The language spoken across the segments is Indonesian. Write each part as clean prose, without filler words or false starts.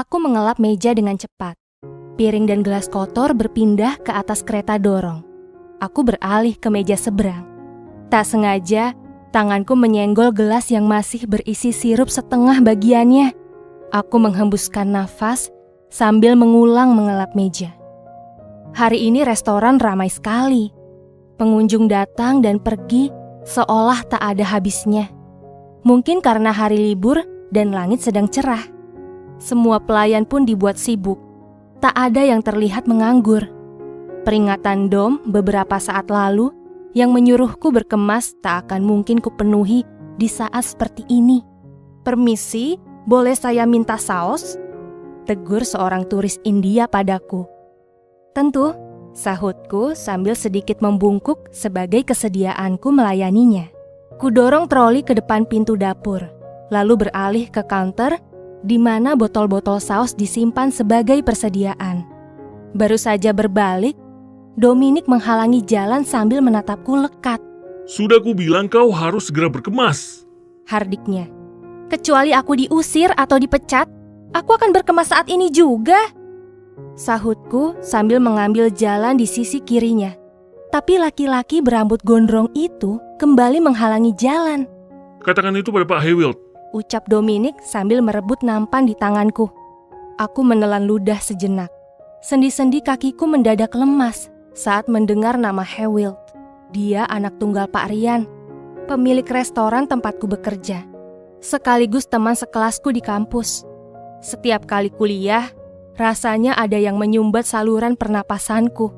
Aku mengelap meja dengan cepat. Piring dan gelas kotor berpindah ke atas kereta dorong. Aku beralih ke meja seberang. Tak sengaja, tanganku menyenggol gelas yang masih berisi sirup setengah bagiannya. Aku menghembuskan nafas sambil mengulang mengelap meja. Hari ini restoran ramai sekali. Pengunjung datang dan pergi seolah tak ada habisnya. Mungkin karena hari libur dan langit sedang cerah. Semua pelayan pun dibuat sibuk. Tak ada yang terlihat menganggur. Peringatan Dom beberapa saat lalu yang menyuruhku berkemas tak akan mungkin kupenuhi di saat seperti ini. "Permisi, boleh saya minta saus?" tegur seorang turis India padaku. "Tentu," sahutku sambil sedikit membungkuk sebagai kesediaanku melayaninya. Kudorong troli ke depan pintu dapur, lalu beralih ke counter di mana botol-botol saus disimpan sebagai persediaan. Baru saja berbalik, Dominic menghalangi jalan sambil menatapku lekat. "Sudah kubilang kau harus segera berkemas," hardiknya. "Kecuali aku diusir atau dipecat, aku akan berkemas saat ini juga," sahutku sambil mengambil jalan di sisi kirinya. Tapi laki-laki berambut gondrong itu kembali menghalangi jalan. "Katakan itu pada Pak Haywild," ucap Dominic sambil merebut nampan di tanganku. Aku menelan ludah sejenak. Sendi-sendi kakiku mendadak lemas saat mendengar nama Haywild. Dia anak tunggal Pak Rian, pemilik restoran tempatku bekerja, sekaligus teman sekelasku di kampus. Setiap kali kuliah, rasanya ada yang menyumbat saluran pernapasanku.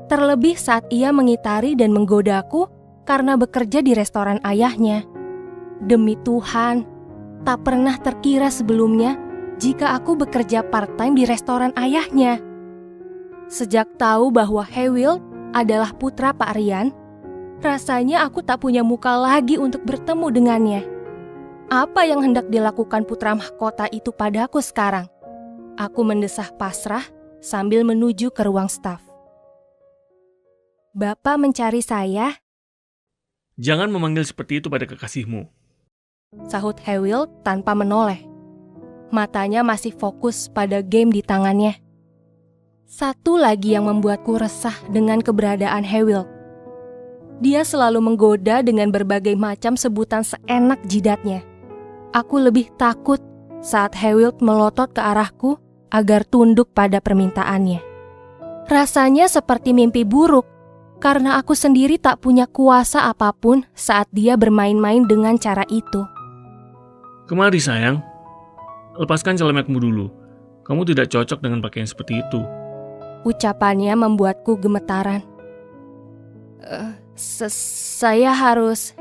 Terlebih saat ia mengitari dan menggodaku karena bekerja di restoran ayahnya. Demi Tuhan, tak pernah terkira sebelumnya jika aku bekerja part-time di restoran ayahnya. Sejak tahu bahwa Haywild adalah putra Pak Rian, rasanya aku tak punya muka lagi untuk bertemu dengannya. Apa yang hendak dilakukan putra mahkota itu padaku sekarang? Aku mendesah pasrah sambil menuju ke ruang staf. "Bapak mencari saya?" "Jangan memanggil seperti itu pada kekasihmu," sahut Haywild tanpa menoleh. Matanya masih fokus pada game di tangannya. Satu lagi yang membuatku resah dengan keberadaan Haywild. Dia selalu menggoda dengan berbagai macam sebutan seenak jidatnya. Aku lebih takut saat Haywild melotot ke arahku agar tunduk pada permintaannya. Rasanya seperti mimpi buruk, karena aku sendiri tak punya kuasa apapun saat dia bermain-main dengan cara itu. "Kemari sayang, lepaskan celemekmu dulu. Kamu tidak cocok dengan pakaian seperti itu." Ucapannya membuatku gemetaran. Saya harus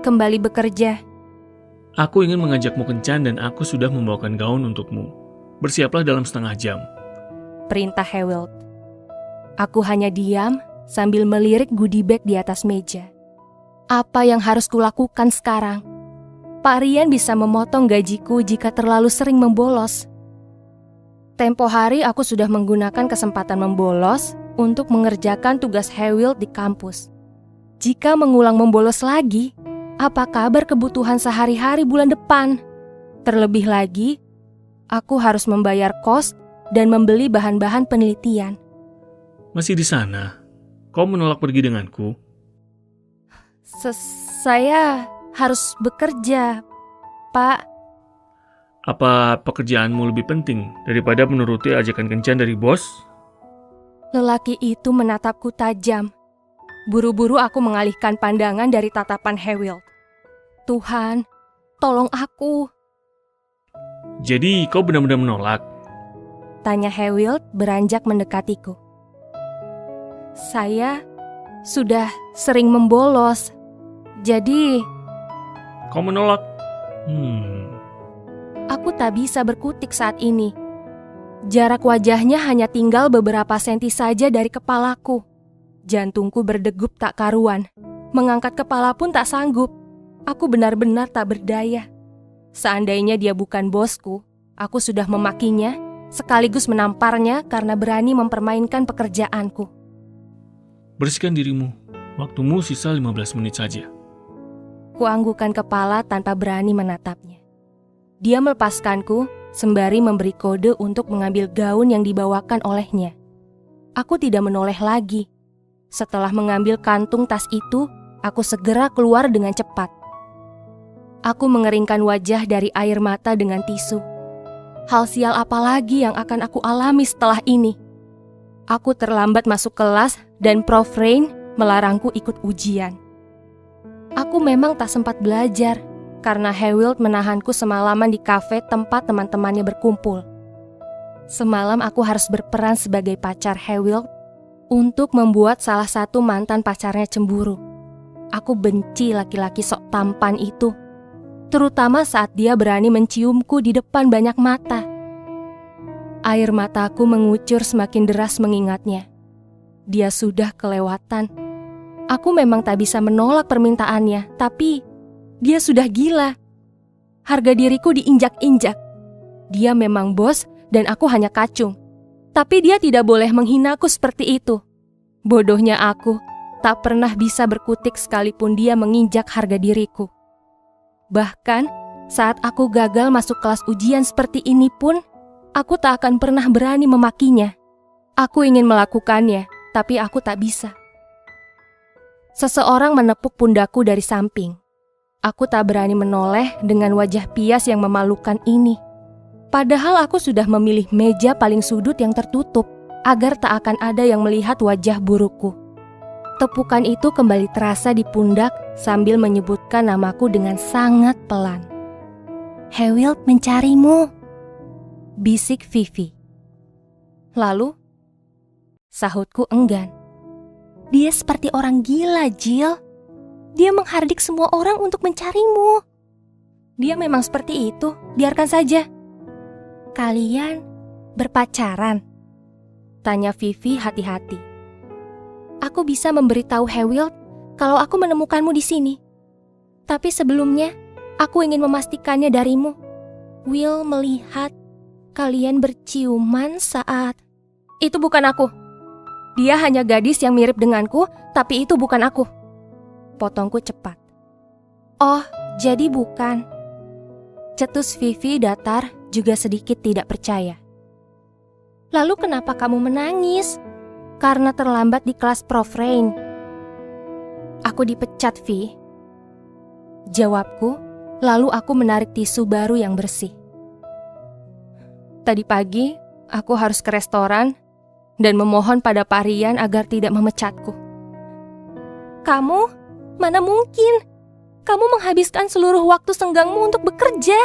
kembali bekerja." "Aku ingin mengajakmu kencan dan aku sudah membawakan gaun untukmu. Bersiaplah dalam setengah jam," perintah Haywild. Aku hanya diam sambil melirik goodie bag di atas meja. Apa yang harus kulakukan sekarang? Pak Rian bisa memotong gajiku jika terlalu sering membolos. Tempo hari aku sudah menggunakan kesempatan membolos untuk mengerjakan tugas Haywild di kampus. Jika mengulang membolos lagi, apa kabar kebutuhan sehari-hari bulan depan? Terlebih lagi, aku harus membayar kos dan membeli bahan-bahan penelitian. "Masih di sana? Kau menolak pergi denganku?" Saya harus bekerja, Pak." "Apa pekerjaanmu lebih penting daripada menuruti ajakan kencan dari bos?" Lelaki itu menatapku tajam. Buru-buru aku mengalihkan pandangan dari tatapan Haywild. "Tuhan, tolong aku," "Jadi kau benar-benar menolak?" tanya Haywild beranjak mendekatiku. "Saya sudah sering membolos, jadi..." "Kau menolak?" Aku tak bisa berkutik saat ini. Jarak wajahnya hanya tinggal beberapa senti saja dari kepalaku. Jantungku berdegup tak karuan. Mengangkat kepala pun tak sanggup. Aku benar-benar tak berdaya. Seandainya dia bukan bosku, aku sudah memakinya, sekaligus menamparnya karena berani mempermainkan pekerjaanku. "Bersihkan dirimu. Waktumu sisa 15 menit saja." Kuanggukan kepala tanpa berani menatapnya. Dia melepaskanku sembari memberi kode untuk mengambil gaun yang dibawakan olehnya. Aku tidak menoleh lagi. Setelah mengambil kantung tas itu, aku segera keluar dengan cepat. Aku mengeringkan wajah dari air mata dengan tisu. Hal sial apa lagi yang akan aku alami setelah ini? Aku terlambat masuk kelas dan Prof. Rain melarangku ikut ujian. Aku memang tak sempat belajar karena Hawild menahanku semalaman di kafe tempat teman-temannya berkumpul. Semalam aku harus berperan sebagai pacar Hawild untuk membuat salah satu mantan pacarnya cemburu. Aku benci laki-laki sok tampan itu, terutama saat dia berani menciumku di depan banyak mata. Air mataku mengucur semakin deras mengingatnya. Dia sudah kelewatan. Aku memang tak bisa menolak permintaannya, tapi dia sudah gila. Harga diriku diinjak-injak. Dia memang bos dan aku hanya kacung. Tapi dia tidak boleh menghinaku seperti itu. Bodohnya aku, tak pernah bisa berkutik sekalipun dia menginjak harga diriku. Bahkan, saat aku gagal masuk kelas ujian seperti ini pun, aku tak akan pernah berani memakinya. Aku ingin melakukannya, tapi aku tak bisa. Seseorang menepuk pundakku dari samping. Aku tak berani menoleh dengan wajah pias yang memalukan ini. Padahal aku sudah memilih meja paling sudut yang tertutup, agar tak akan ada yang melihat wajah burukku. Tepukan itu kembali terasa di pundak sambil menyebutkan namaku dengan sangat pelan. "Hawild mencarimu," bisik Vivi. "Lalu?" Sahutku enggan. "Dia seperti orang gila, Jill. Dia menghardik semua orang untuk mencarimu." "Dia memang seperti itu, biarkan saja." "Kalian berpacaran?" tanya Vivi hati-hati. "Aku bisa memberitahu Hawild kalau aku menemukanmu di sini. Tapi sebelumnya, aku ingin memastikannya darimu. Will melihat kalian berciuman saat..." "Itu bukan aku. Dia hanya gadis yang mirip denganku, tapi itu bukan aku," potongku cepat. "Oh, jadi bukan," cetus Vivi datar juga sedikit tidak percaya. "Lalu kenapa kamu menangis?" "Karena terlambat di kelas Prof. Rain." "Aku dipecat, Vi," jawabku, lalu aku menarik tisu baru yang bersih. "Tadi pagi, aku harus ke restoran dan memohon pada Pak Rian agar tidak memecatku." "Kamu? Mana mungkin? Kamu menghabiskan seluruh waktu senggangmu untuk bekerja."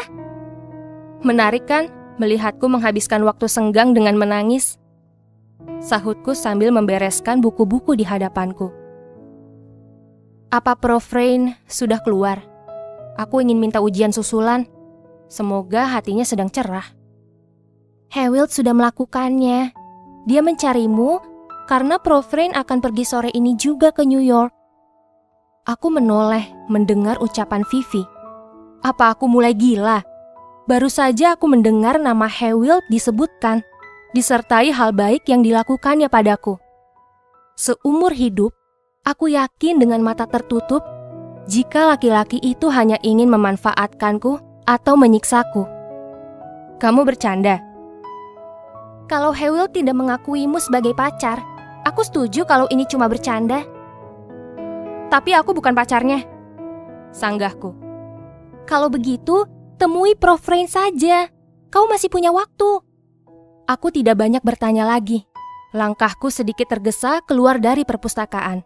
"Menarik kan melihatku menghabiskan waktu senggang dengan menangis?" sahutku sambil membereskan buku-buku di hadapanku. "Apa Prof. Rain sudah keluar? Aku ingin minta ujian susulan. Semoga hatinya sedang cerah." "Hawild sudah melakukannya. Dia mencarimu karena Prof. Rain akan pergi sore ini juga ke New York." Aku menoleh mendengar ucapan Vivi. Apa aku mulai gila? Baru saja aku mendengar nama Hawild disebutkan, disertai hal baik yang dilakukannya padaku. Seumur hidup, aku yakin dengan mata tertutup jika laki-laki itu hanya ingin memanfaatkanku atau menyiksaku. "Kamu bercanda?" "Kalau Hawild tidak mengakuimu sebagai pacar, aku setuju kalau ini cuma bercanda." "Tapi aku bukan pacarnya," sanggahku. "Kalau begitu, temui Prof. Rain saja. Kau masih punya waktu." Aku tidak banyak bertanya lagi. Langkahku sedikit tergesa keluar dari perpustakaan.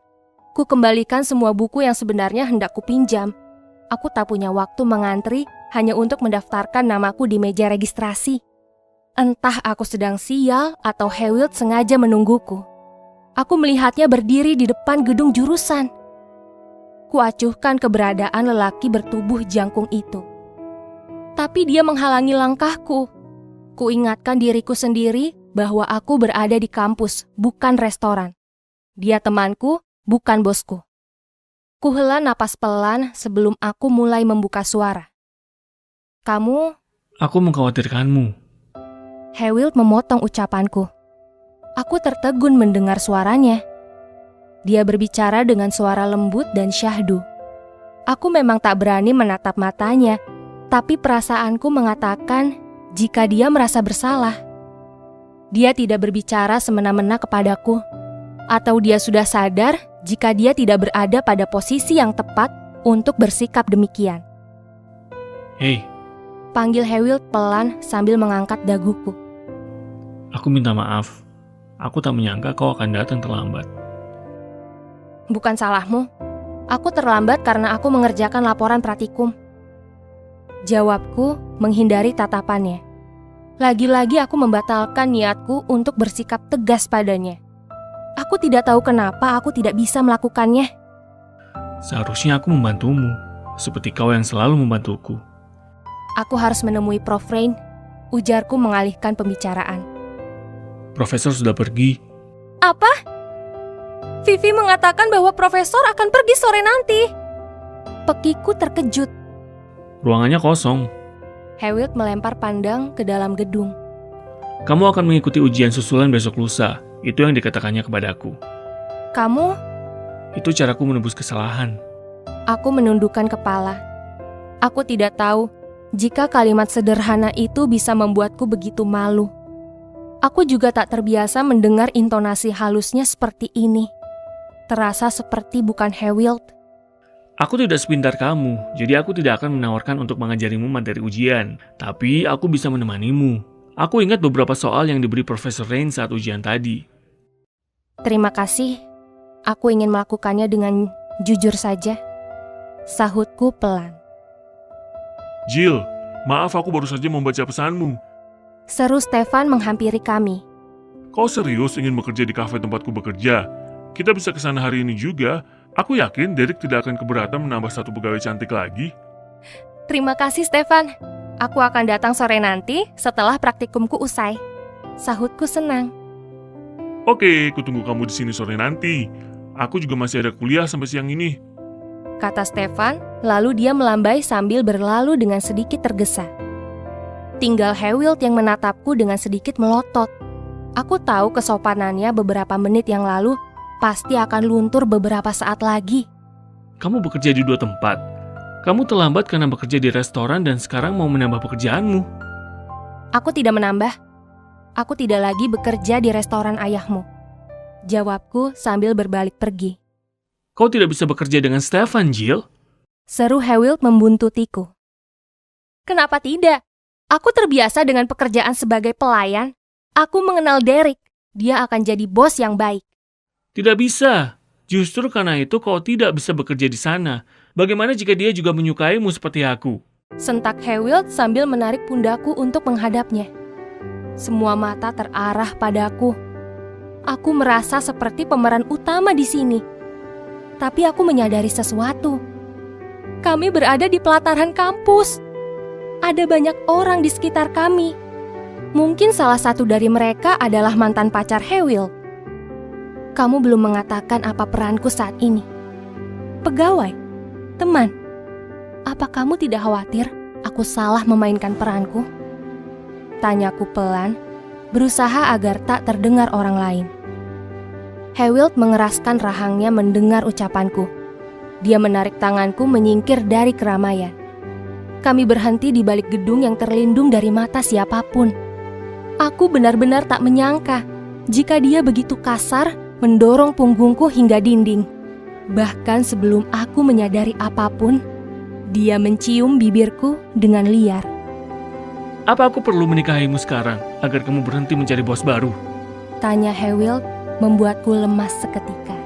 Ku kembalikan semua buku yang sebenarnya hendak kupinjam. Aku tak punya waktu mengantri hanya untuk mendaftarkan namaku di meja registrasi. Entah aku sedang sial atau Hawild sengaja menungguku. Aku melihatnya berdiri di depan gedung jurusan. Kuacuhkan keberadaan lelaki bertubuh jangkung itu. Tapi dia menghalangi langkahku. Kuingatkan diriku sendiri bahwa aku berada di kampus, bukan restoran. Dia temanku, bukan bosku. Kuhela napas pelan sebelum aku mulai membuka suara. "Kamu..." "Aku mengkhawatirkanmu." Hawild memotong ucapanku. Aku tertegun mendengar suaranya. Dia berbicara dengan suara lembut dan syahdu. Aku memang tak berani menatap matanya, tapi perasaanku mengatakan jika dia merasa bersalah. Dia tidak berbicara semena-mena kepadaku, atau dia sudah sadar jika dia tidak berada pada posisi yang tepat untuk bersikap demikian. Hei, Panggil Hewild pelan sambil mengangkat daguku. aku minta maaf. Aku tak menyangka kau akan datang terlambat. Bukan salahmu. Aku terlambat karena aku mengerjakan laporan pratikum. Jawabku menghindari tatapannya. Lagi-lagi aku membatalkan niatku untuk bersikap tegas padanya. Aku tidak tahu kenapa aku tidak bisa melakukannya. Seharusnya aku membantumu, seperti kau yang selalu membantuku. Aku harus menemui Prof. Rain, ujarku mengalihkan pembicaraan. Profesor sudah pergi. Apa? Vivi mengatakan bahwa profesor akan pergi sore nanti. Pekiku terkejut. Ruangannya kosong. Hewild melempar pandang ke dalam gedung. Kamu akan mengikuti ujian susulan besok lusa. Itu yang dikatakannya kepadaku. Kamu? Itu caraku menebus kesalahan. Aku menundukkan kepala. Aku tidak tahu jika kalimat sederhana itu bisa membuatku begitu malu. Aku juga tak terbiasa mendengar intonasi halusnya seperti ini. Terasa seperti bukan Hewild. Aku tidak sepintar kamu, jadi aku tidak akan menawarkan untuk mengajarimu materi ujian. Tapi aku bisa menemanimu. Aku ingat beberapa soal yang diberi Profesor Rain saat ujian tadi. Terima kasih. Aku ingin melakukannya dengan jujur saja. Sahutku pelan. Jill, maaf aku baru saja membaca pesanmu. Seru Stefan menghampiri kami. Kau serius ingin bekerja di kafe tempatku bekerja? Kita bisa ke sana hari ini juga. Aku yakin Derek tidak akan keberatan menambah satu pegawai cantik lagi. Terima kasih Stefan. Aku akan datang sore nanti setelah praktikumku usai. Sahutku senang. Oke, kutunggu kamu di sini sore nanti. Aku juga masih ada kuliah sampai siang ini. Kata Stefan, lalu dia melambai sambil berlalu dengan sedikit tergesa. Tinggal Hewild yang menatapku dengan sedikit melotot. Aku tahu kesopanannya beberapa menit yang lalu pasti akan luntur beberapa saat lagi. Kamu bekerja di 2 tempat. Kamu terlambat karena bekerja di restoran dan sekarang mau menambah pekerjaanmu. Aku tidak menambah. Aku tidak lagi bekerja di restoran ayahmu. Jawabku sambil berbalik pergi. Kau tidak bisa bekerja dengan Stefan, Jill. Seru Hewild membuntutiku. Kenapa tidak? Aku terbiasa dengan pekerjaan sebagai pelayan. Aku mengenal Derek. Dia akan jadi bos yang baik. Tidak bisa. Justru karena itu kau tidak bisa bekerja di sana. Bagaimana jika dia juga menyukaimu seperti aku? Sentak Hewild sambil menarik pundakku untuk menghadapnya. Semua mata terarah padaku. Aku merasa seperti pemeran utama di sini. Tapi aku menyadari sesuatu. Kami berada di pelataran kampus. Ada banyak orang di sekitar kami. Mungkin salah satu dari mereka adalah mantan pacar Hewild. Kamu belum mengatakan apa peranku saat ini. Pegawai, teman, apa kamu tidak khawatir aku salah memainkan peranku? Tanyaku pelan, berusaha agar tak terdengar orang lain. Hewild mengeraskan rahangnya mendengar ucapanku. Dia menarik tanganku menyingkir dari keramaian. Kami berhenti di balik gedung yang terlindung dari mata siapapun. Aku benar-benar tak menyangka jika dia begitu kasar mendorong punggungku hingga dinding. Bahkan sebelum aku menyadari apapun, dia mencium bibirku dengan liar. Apa aku perlu menikahimu sekarang agar kamu berhenti mencari bos baru? Tanya Hewild membuatku lemas seketika.